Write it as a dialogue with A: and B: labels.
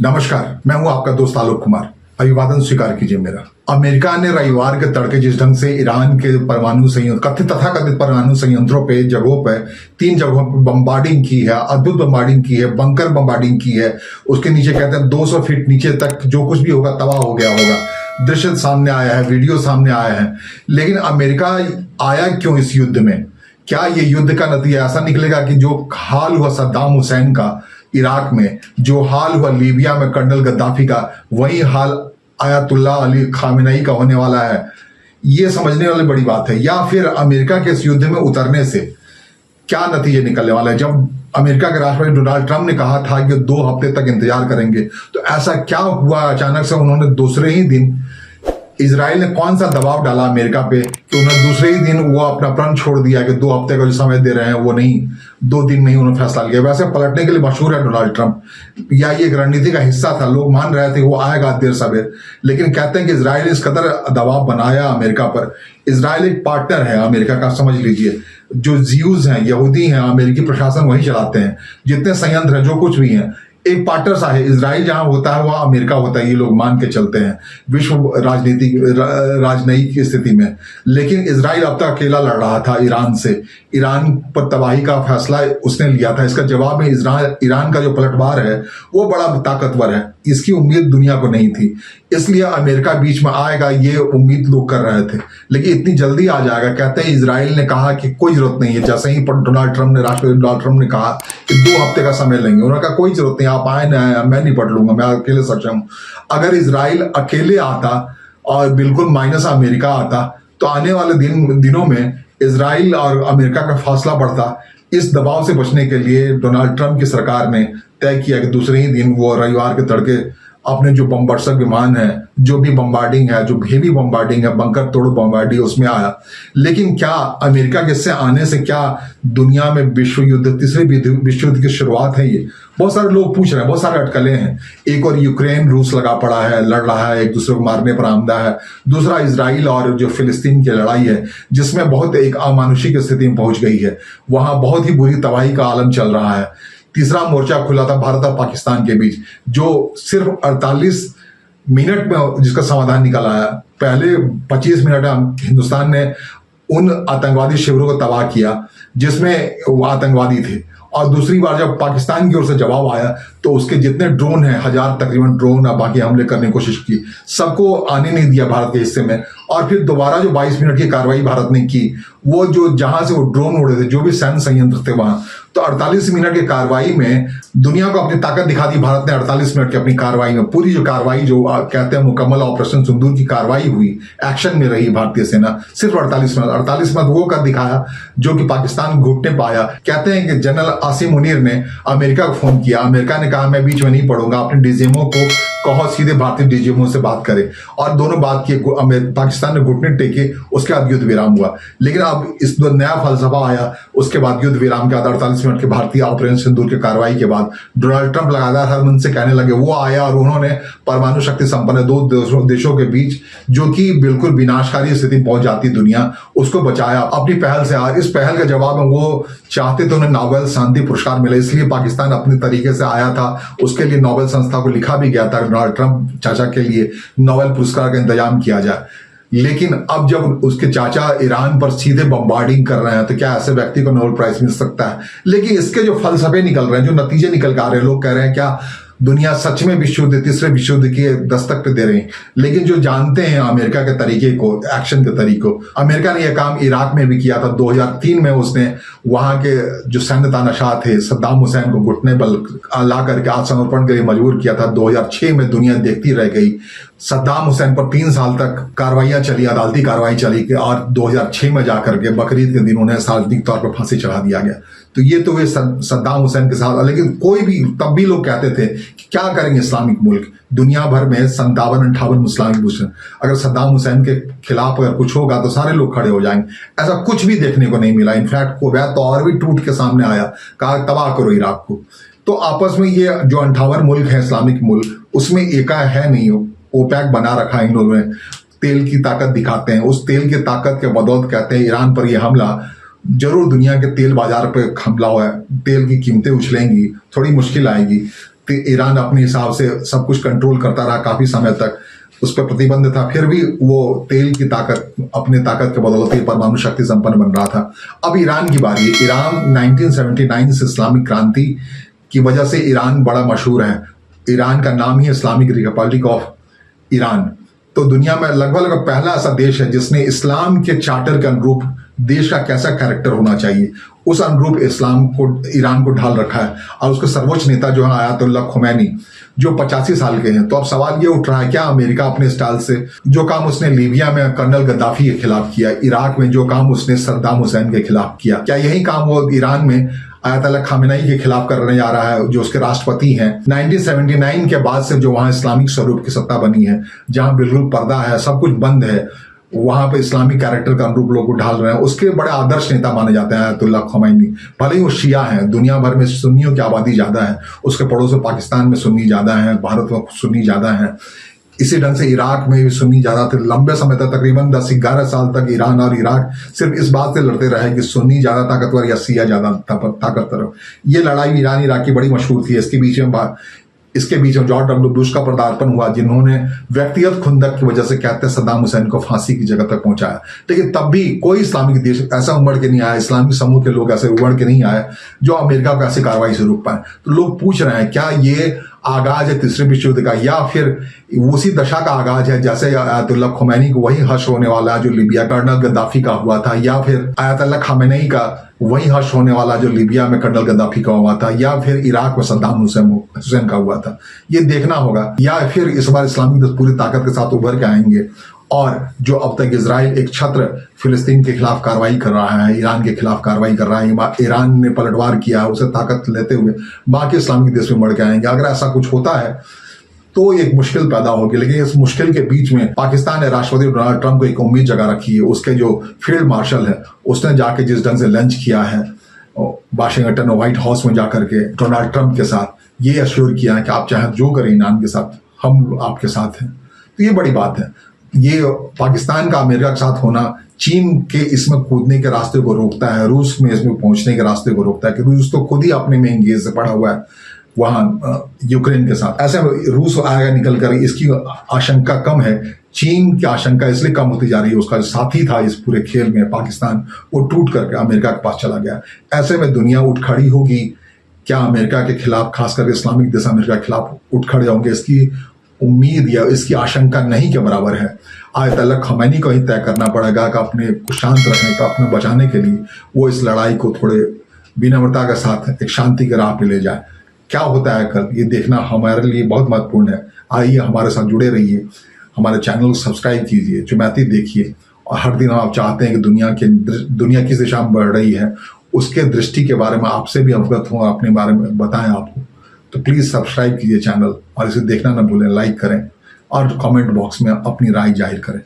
A: नमस्कार, मैं हूं आपका दोस्त आलोक कुमार। अभिवादन स्वीकार कीजिए मेरा। अमेरिका ने रविवार के तड़के जिस ढंग से ईरान के परमाणु संयंत्र तथाकथित परमाणु संयंत्रों पे जगहों पे 3 जगहों पर बम्बार्डिंग की है, अद्भुत बम्बार्डिंग की है, बंकर बम्बार्डिंग की है। उसके नीचे कहते हैं 200 फीट नीचे तक जो कुछ भी होगा तबाह हो गया होगा। दृश्य सामने आया है, वीडियो सामने आया है। लेकिन अमेरिका आया क्यों इस युद्ध में? क्या ये युद्ध का नतीजा ऐसा निकलेगा कि जो हाल हुआ सद्दाम हुसैन का इराक में, जो हाल हुआ लीबिया में कर्नल गद्दाफी का, वही हाल आयतुल्लाह अली खामेनेई का होने वाला है? ये समझने वाली बड़ी बात है। या फिर अमेरिका के इस युद्ध में उतरने से क्या नतीजे निकलने वाले हैं? जब अमेरिका के राष्ट्रपति डोनाल्ड ट्रंप ने कहा था कि 2 हफ्ते तक इंतजार करेंगे, तो ऐसा क्या हुआ अचानक से उन्होंने दूसरे ही दिन, इजराइल ने कौन सा दबाव डाला अमेरिका पे कि उन्होंने दूसरे ही दिन वो अपना प्रण छोड़ दिया कि 2 हफ्ते का जो समय दे रहे हैं वो नहीं, 2 दिन में ही उन्होंने फैसला लिया। वैसे पलटने के लिए मशहूर है डोनाल्ड ट्रंप, या ये एक रणनीति का हिस्सा था। लोग मान रहे थे वो आएगा देर सवेर, लेकिन कहते हैं कि इजराइल ने इस कदर दबाव बनाया अमेरिका पर। इजराइल एक पार्टनर है अमेरिका का, समझ लीजिए। जो जीव्स हैं, यहूदी हैं, अमेरिकी प्रशासन वही चलाते हैं। जितने संयंत्र हैं, जो कुछ भी हैं, एक पार्टनर सा है। इजराइल जहां होता है वहां अमेरिका होता है, ये लोग मान के चलते हैं विश्व राजनयिक की स्थिति में। लेकिन इजराइल अब तक अकेला लड़ रहा था ईरान से। ईरान पर तबाही का फैसला उसने लिया था। इसका जवाब में ईरान का जो पलटवार है वो बड़ा ताकतवर है। इसकी उम्मीद दुनिया को नहीं थी, इसलिए अमेरिका बीच में आएगा ये उम्मीद लोग कर रहे थे। लेकिन इतनी जल्दी आ जाएगा, कहते हैं इजराइल ने कहा कि कोई जरूरत नहीं है। जैसे ही राष्ट्रपति डोनाल्ड ट्रंप ने कहा कि 2 हफ्ते का समय लेंगे, उन्होंने कहा कोई जरूरत नहीं, आप आए ना, मैं नहीं पढ़ लूंगा, मैं अकेले सक्षम हूं। अगर इजराइल अकेले आता और बिल्कुल माइनस अमेरिका आता, तो आने वाले दिनों में इजराइल और अमेरिका का फासला बढ़ता। इस दबाव से बचने के लिए डोनाल्ड ट्रंप की सरकार ने तय किया कि दूसरे ही दिन वो रविवार के तड़के अपने जो बमवर्षक विमान है, जो भी बम्बार्डिंग है, जो हेवी बम्बार्डिंग है, बंकर तोड़ बम्बार्डिंग, उसमें आया। लेकिन क्या अमेरिका के इससे आने से क्या दुनिया में विश्व युद्ध, तीसरे विश्व युद्ध की शुरुआत है? ये बहुत सारे लोग पूछ रहे हैं, बहुत सारे अटकलें हैं। एक और यूक्रेन रूस लगा पड़ा है, लड़ रहा है, एक दूसरे को मारने पर आमदा है। दूसरा इजराइल और जो फिलिस्तीन की लड़ाई है, जिसमें बहुत एक अमानुषिक स्थिति में पहुंच गई है। वहां बहुत ही बुरी तबाही का आलम चल रहा है। तीसरा मोर्चा खुला था भारत और पाकिस्तान के बीच, जो सिर्फ 48 मिनट में जिसका समाधान निकल आया। पहले 25 मिनट में हिंदुस्तान ने उन आतंकवादी शिविरों को तबाह किया जिसमें वो आतंकवादी थे, और दूसरी बार जब पाकिस्तान की ओर से जवाब आया तो उसके जितने ड्रोन हैं, 1000 तकरीबन ड्रोन और बाकी हमले करने की कोशिश की, सबको आने नहीं दिया भारत के हिस्से में। और फिर दोबारा जो 22 मिनट की कार्रवाई भारत ने की, वो जो जहां से वो ड्रोन उड़े थे, जो भी सैन्य संयंत्र थे वहां, तो 48 मिनट की कार्रवाई में दुनिया को अपनी ताकत दिखा दी भारत ने। 48 मिनट की अपनी कार्रवाई में पूरी जो कार्रवाई, जो कहते हैं मुकम्मल ऑपरेशन सिंदूर की कार्रवाई हुई, एक्शन में रही भारतीय सेना सिर्फ 48 मिनट वो कर दिखाया जो कि पाकिस्तान घुटने पाया। कहते हैं कि जनरल आसिम मुनीर ने अमेरिका को फोन किया, अमेरिका ने कहा मैं बीच में नहीं पड़ूंगा, अपने डीजीएमओ को कहो सीधे भारतीय डीजीएमओ से बात करे, और दोनों बात किए। पाकिस्तान ने घुटने टेके, उसके बाद युद्ध विराम हुआ। लेकिन अब इस जो नया फलसफा आया, उसके बाद युद्ध विराम के बाद 48 मिनट के भारतीय ऑपरेशन सिंदूर की कार्रवाई के बाद डोनाल्ड ट्रंप लगातार हर मन से कहने लगे, वो आया और उन्होंने परमाणु शक्ति संपन्न 2 देशों के बीच जो कि बिल्कुल विनाशकारी स्थिति पहुंच जाती दुनिया, उसको बचाया अपनी पहल से। और इस पहल के जवाब में वो चाहते तो उन्हें नोबेल शांति पुरस्कार मिले, इसलिए पाकिस्तान अपने तरीके से आया था। उसके लिए नोबेल संस्था को लिखा भी गया था डोनाल्ड ट्रंप चाचा के लिए नोबेल पुरस्कार का इंतजाम किया जाए। लेकिन अब जब उसके चाचा ईरान पर सीधे बम्बार्डिंग कर रहे हैं, तो क्या ऐसे व्यक्ति को नोबेल प्राइज मिल सकता है? लेकिन इसके जो फलसफे निकल रहे हैं, जो नतीजे निकल के आ रहे हैं, लोग कह रहे हैं क्या दुनिया सच में विश्व युद्ध, तीसरे विश्व युद्ध की दस्तक पे दे रही है? लेकिन जो जानते हैं अमेरिका के तरीके को, एक्शन के तरीकों, अमेरिका ने यह काम इराक में भी किया था। 2003 में उसने वहां के जो सैन्य तानाशाह थे, सद्दाम हुसैन को घुटने पर ला करके आत्मसमर्पण के लिए मजबूर किया था। 2006 में दुनिया देखती रह गई। सद्दाम हुसैन पर 3 साल तक कार्रवाइयां चली, अदालती कार्रवाई चली, और 2006 में जाकर के बकरीद के दिन उन्हें सार्वजनिक तौर पर फांसी चढ़ा दिया गया। तो ये तो वे सद्दाम हुसैन के साथ। लेकिन कोई भी, तब भी लोग कहते थे कि क्या करेंगे इस्लामिक मुल्क, दुनिया भर में 57-58 इस्लामिक मुल्क, अगर सद्दाम हुसैन के खिलाफ अगर कुछ होगा तो सारे लोग खड़े हो जाएंगे। ऐसा कुछ भी देखने को नहीं मिला। इनफैक्ट कुवैत तो और भी टूट के सामने आया, कहा तबाह करो इराक को। तो आपस में ये जो 58 मुल्क है इस्लामिक मुल्क, उसमें एका है नहीं। ओपेक बना रखा है इन लोगों ने, तेल की ताकत दिखाते हैं। उस तेल की ताकत के बदौलत कहते हैं ईरान पर यह हमला जरूर दुनिया के तेल बाजार पर हमला हुआ है, तेल की कीमतें उछलेंगी, थोड़ी मुश्किल आएगी। ईरान अपने हिसाब से सब कुछ कंट्रोल करता रहा काफी समय तक, उस पर प्रतिबंध था, फिर भी वो तेल की ताकत, अपने ताकत के बदौलत परमाणु शक्ति संपन्न बन रहा था। अब ईरान की बारी है। ईरान 1979 से इस्लामिक क्रांति की वजह से ईरान बड़ा मशहूर है। ईरान का नाम ही इस्लामिक रिपब्लिक ऑफ ईरान। तो दुनिया में लगभग पहला ऐसा देश है जिसने इस्लाम के चार्टर के अनुरूप देश का कैसा कैरेक्टर होना चाहिए, उस अनुरूप इस्लाम को, ईरान को ढाल रखा है। और उसके सर्वोच्च नेता जो है आयतुल्लाह खुमैनी, जो 85 साल के हैं। तो अब सवाल ये उठ रहा है, क्या अमेरिका अपने स्टाइल से जो काम उसने लीबिया में कर्नल गद्दाफी के खिलाफ किया, इराक में जो काम उसने सद्दाम हुसैन के खिलाफ किया, क्या यही काम वो ईरान में आयतुल्लाह खामेनेई के खिलाफ करने जा रहा है, जो उसके राष्ट्रपति हैं। 1979 के बाद से जो वहां इस्लामिक स्वरूप की सत्ता बनी है, जहां बिल्कुल पर्दा है, सब कुछ बंद है, वहां पे इस्लामिक कैरेक्टर का अनुरूप लोग ढाल रहे हैं। उसके बड़े आदर्श नेता माने जाते हैं आयतुल्लाह खुमैनी। भले ही वो शिया हैं, दुनिया भर में सुन्नियों की आबादी ज्यादा है, उसके पड़ोस में पाकिस्तान में सुन्नी ज्यादा है, भारत में सुन्नी ज्यादा है, इसी ढंग से इराक में भी सुन्नी ज्यादा थे। लंबे समय तक, तकरीबन 10-11 साल तक ईरान और इराक सिर्फ इस बात से लड़ते रहे कि सुन्नी ज्यादा ताकतवर या शिया ज्यादा ताकतवर। ये लड़ाई ईरान इराक की बड़ी मशहूर थी। इसके बीच में जॉर्ज डब्ल्यू बुश का पदार्पण हुआ, जिन्होंने व्यक्तिगत खुंदक की वजह से कहते हैं सद्दाम हुसैन को फांसी की जगह तक पहुंचाया। लेकिन तब भी कोई इस्लामिक देश ऐसा उमड़ के नहीं आया, इस्लामिक समूह के लोग ऐसे उमड़ के नहीं आए जो अमेरिका को ऐसी कार्रवाई से रोक पाए। तो लोग पूछ रहे हैं, क्या ये आगाज है तीसरे विश्व युद्ध का, या फिर उसी दशा का आगाज है जैसे आयतुल्लाह खुमैनी को वही हर्ष होने वाला है जो लिबिया कर्नल गद्दाफी का हुआ था, या फिर आयतुल्लाह खामेनेई का वही हर्ष होने वाला जो लिबिया में कर्नल गद्दाफी का हुआ था, या फिर इराक में सद्दाम हुसैन का हुआ था। ये देखना होगा। या फिर इस बार इस्लामिक देश पूरी ताकत के साथ उभर के आएंगे, और जो अब तक इजराइल एक छत्र फिलिस्तीन के खिलाफ कार्रवाई कर रहा है, ईरान के खिलाफ कार्रवाई कर रहा है, ईरान ने पलटवार किया है, उसे ताकत लेते हुए बाकी इस्लामिक देश में बढ़ के आएंगे। अगर ऐसा कुछ होता है तो एक मुश्किल पैदा होगी। लेकिन इस मुश्किल के बीच में पाकिस्तान ने राष्ट्रपति डोनाल्ड ट्रंप को एक उम्मीद जगा रखी है। उसके जो फील्ड मार्शल है, उसने जाके जिस ढंग से लंच किया है वाशिंगटन व्हाइट हाउस में जाकर के डोनाल्ड ट्रंप के साथ, ये अश्योर किया है कि आप चाहे जो करें ईरान के साथ, हम आपके साथ हैं। तो ये बड़ी बात है। ये पाकिस्तान का अमेरिका के साथ होना चीन के इसमें कूदने के रास्ते को रोकता है, रूस में इसमें पहुंचने के रास्ते को रोकता है, कि रूस तो खुद ही अपने में इंगेज से पड़ा हुआ है वहां यूक्रेन के साथ। ऐसे में रूस आएगा निकल कर, इसकी आशंका कम है। चीन की आशंका इसलिए कम होती जा रही है, उसका साथी था इस पूरे खेल में पाकिस्तान, वो टूट करके अमेरिका के पास चला गया। ऐसे में दुनिया उठ खड़ी होगी। क्या अमेरिका के खिलाफ, खासकर इस्लामिक देश अमेरिका के खिलाफ उठ खड़े होंगे, इसकी उम्मीद या इसकी आशंका नहीं के बराबर है। आयतुल्लाह खमैनी को ही तय करना पड़ेगा कि अपने को शांत रखने का, अपने बचाने के लिए वो इस लड़ाई को थोड़े विनम्रता के साथ एक शांति के राह पे ले जाए। क्या होता है कल, ये देखना हमारे लिए बहुत महत्वपूर्ण है। आइए हमारे साथ जुड़े रहिए, हमारे चैनल को सब्सक्राइब कीजिए, जुमैती देखिए, और हर दिन आप चाहते हैं कि दुनिया किस दिशा में बढ़ रही है, उसके दृष्टि के बारे में आपसे भी अवगत हों, अपने बारे में बताएं आपको। तो प्लीज़ सब्सक्राइब कीजिए चैनल, और इसे देखना ना भूलें, लाइक करें और कमेंट बॉक्स में अपनी राय जाहिर करें।